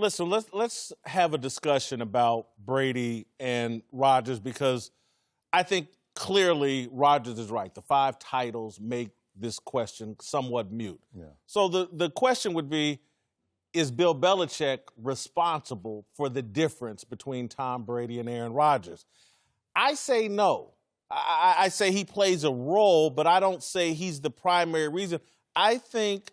Listen, let's have a discussion about Brady and Rodgers because I think clearly Rodgers is right. The 5 titles make this question somewhat mute. Yeah. So the question would be, is Bill Belichick responsible for the difference between Tom Brady and Aaron Rodgers? I say no. I say he plays a role, but I don't say he's the primary reason. I think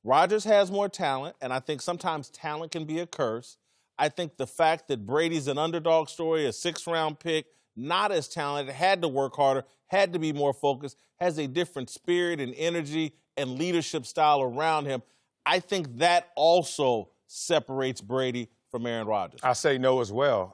Rodgers has more talent, and I think sometimes talent can be a curse. I think the fact that Brady's an underdog story, a 6th-round pick, not as talented, had to work harder, had to be more focused, has a different spirit and energy and leadership style around him. I think that also separates Brady from Aaron Rodgers. I say no as well.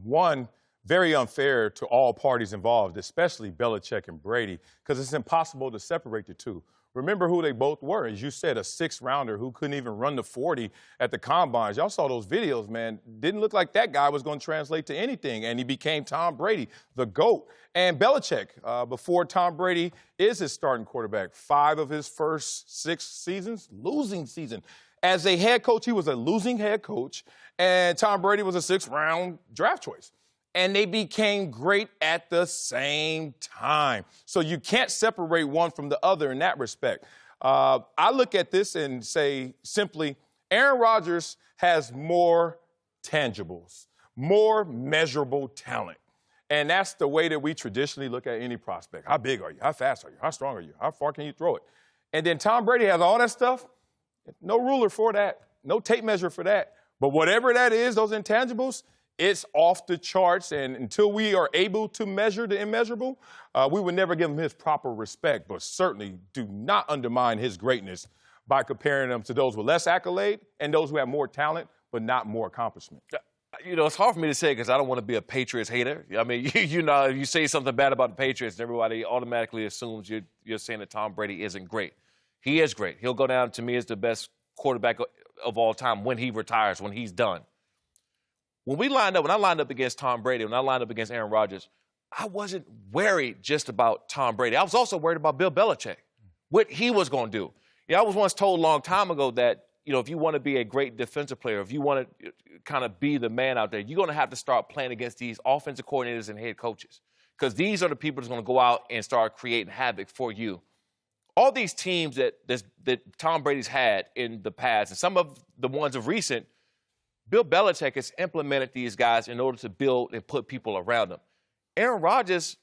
One, very unfair to all parties involved, especially Belichick and Brady, because it's impossible to separate the two. Remember who they both were. As you said, a 6th-rounder who couldn't even run the 40 at the combines. Y'all saw those videos, man. Didn't look like that guy was going to translate to anything, and he became Tom Brady, the GOAT. And Belichick, before Tom Brady is his starting quarterback, 5 of his first 6 seasons, losing season. As a head coach, he was a losing head coach, and Tom Brady was a 6th-round draft choice. And they became great at the same time. So you can't separate one from the other in that respect. I look at this and say simply, Aaron Rodgers has more tangibles, more measurable talent. And that's the way that we traditionally look at any prospect. How big are you? How fast are you? How strong are you? How far can you throw it? And then Tom Brady has all that stuff. No ruler for that. No tape measure for that. But whatever that is, those intangibles, it's off the charts, and until we are able to measure the immeasurable, we would never give him his proper respect, but certainly do not undermine his greatness by comparing them to those with less accolade and those who have more talent but not more accomplishment. You know, it's hard for me to say because I don't want to be a Patriots hater. I mean, you know, if you say something bad about the Patriots, everybody automatically assumes you're saying that Tom Brady isn't great. He is great. He'll go down to me as the best quarterback of all time when he retires, when he's done. When I lined up against Tom Brady, when I lined up against Aaron Rodgers, I wasn't worried just about Tom Brady. I was also worried about Bill Belichick, what he was going to do. You know, I was once told a long time ago that, you know, if you want to be a great defensive player, if you want to kind of be the man out there, you're going to have to start playing against these offensive coordinators and head coaches because these are the people that's going to go out and start creating havoc for you. All these teams that Tom Brady's had in the past, and some of the ones of recent, Bill Belichick has implemented these guys in order to build and put people around them. Aaron Rodgers,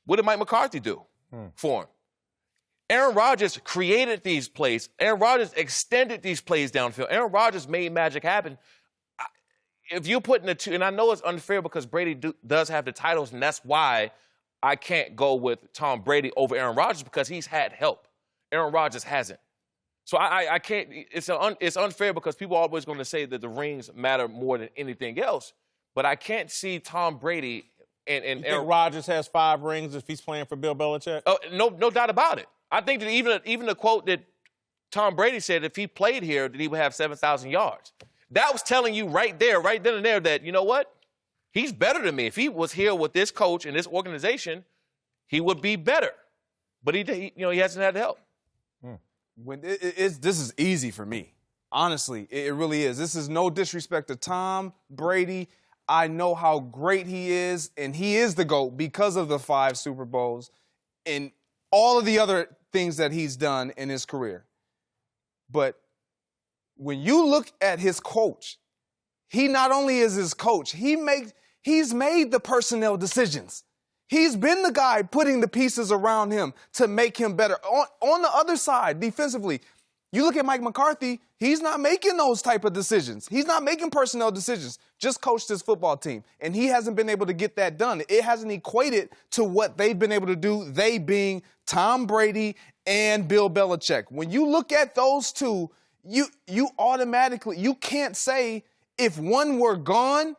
what did Mike McCarthy do for him? Aaron Rodgers created these plays. Aaron Rodgers extended these plays downfield. Aaron Rodgers made magic happen. If you're putting the two, and I know it's unfair because Brady does have the titles, and that's why I can't go with Tom Brady over Aaron Rodgers because he's had help. Aaron Rodgers hasn't. So I can't. It's unfair because people are always going to say that the rings matter more than anything else. But I can't see Tom Brady and you think Rodgers has 5 rings if he's playing for Bill Belichick? Oh, no doubt about it. I think that even the quote that Tom Brady said, if he played here, that he would have 7,000 yards. That was telling you right then and there, that, you know what? He's better than me. If he was here with this coach and this organization, he would be better. But he hasn't had the help. This is easy for me. Honestly, it really is. This is no disrespect to Tom Brady. I know how great he is, and he is the GOAT because of the 5 Super Bowls and all of the other things that he's done in his career. But when you look at his coach, he not only is his coach, he's made the personnel decisions. He's been the guy putting the pieces around him to make him better. On the other side, defensively, you look at Mike McCarthy, he's not making those type of decisions. He's not making personnel decisions, just coached his football team. And he hasn't been able to get that done. It hasn't equated to what they've been able to do, they being Tom Brady and Bill Belichick. When you look at those two, you automatically, you can't say if one were gone,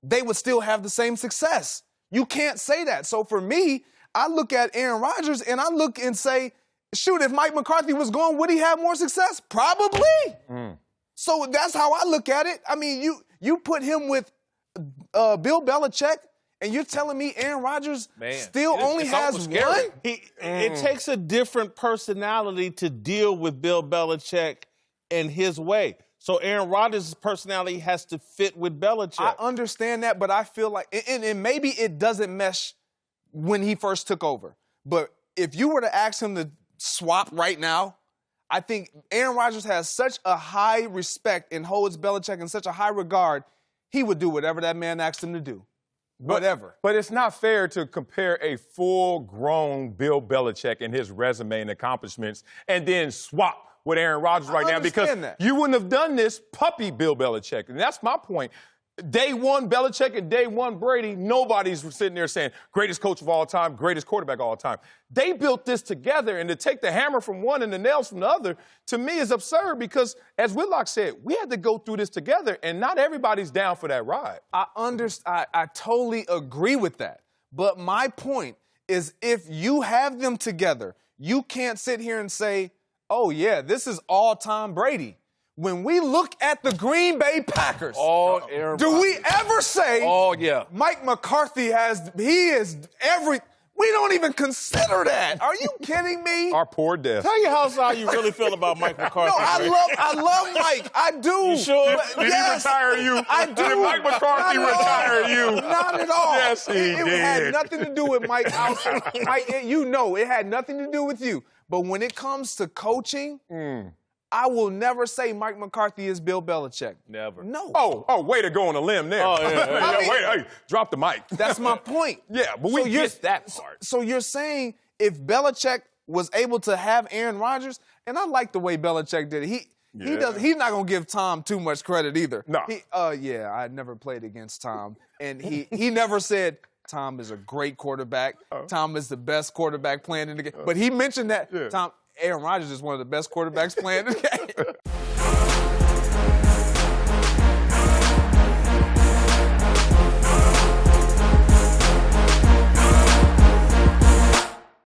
they would still have the same success. You can't say that. So for me, I look at Aaron Rodgers and I look and say, shoot, if Mike McCarthy was gone, would he have more success? Probably. So that's how I look at it. I mean, you put him with Bill Belichick, and you're telling me Aaron Rodgers still only has one? It takes a different personality to deal with Bill Belichick and his way. So Aaron Rodgers' personality has to fit with Belichick. I understand that, but I feel like, and maybe it doesn't mesh when he first took over. But if you were to ask him to swap right now, I think Aaron Rodgers has such a high respect and holds Belichick in such a high regard, he would do whatever that man asked him to do. Whatever. But it's not fair to compare a full-grown Bill Belichick and his resume and accomplishments and then swap with Aaron Rodgers right now, because you wouldn't have done this puppy Bill Belichick. And that's my point. Day one Belichick and day one Brady, nobody's sitting there saying greatest coach of all time, greatest quarterback of all time. They built this together, and to take the hammer from one and the nails from the other, to me, is absurd because, as Whitlock said, we had to go through this together, and not everybody's down for that ride. I totally agree with that. But my point is, if you have them together, you can't sit here and say, oh, yeah, this is all Tom Brady. When we look at the Green Bay Packers, do we ever say, Mike McCarthy we don't even consider that. Are you kidding me? Our poor death. Tell you how you really feel about Mike McCarthy. No, I love Mike. I do. You sure? Did he retire you? I do. Did Mike McCarthy retire you? Not at all. Yes, he did. It had nothing to do with Mike. It had nothing to do with you. But when it comes to coaching, I will never say Mike McCarthy is Bill Belichick. Never. No. Oh, way to go on a limb there. Oh, yeah. Wait, drop the mic. That's my point. Yeah, but we get that part. So you're saying if Belichick was able to have Aaron Rodgers, and I like the way Belichick did it. He's not gonna give Tom too much credit either. No. I never played against Tom, and he never said Tom is a great quarterback. Tom is the best quarterback playing in the game. But he mentioned that Aaron Rodgers is one of the best quarterbacks playing in the game.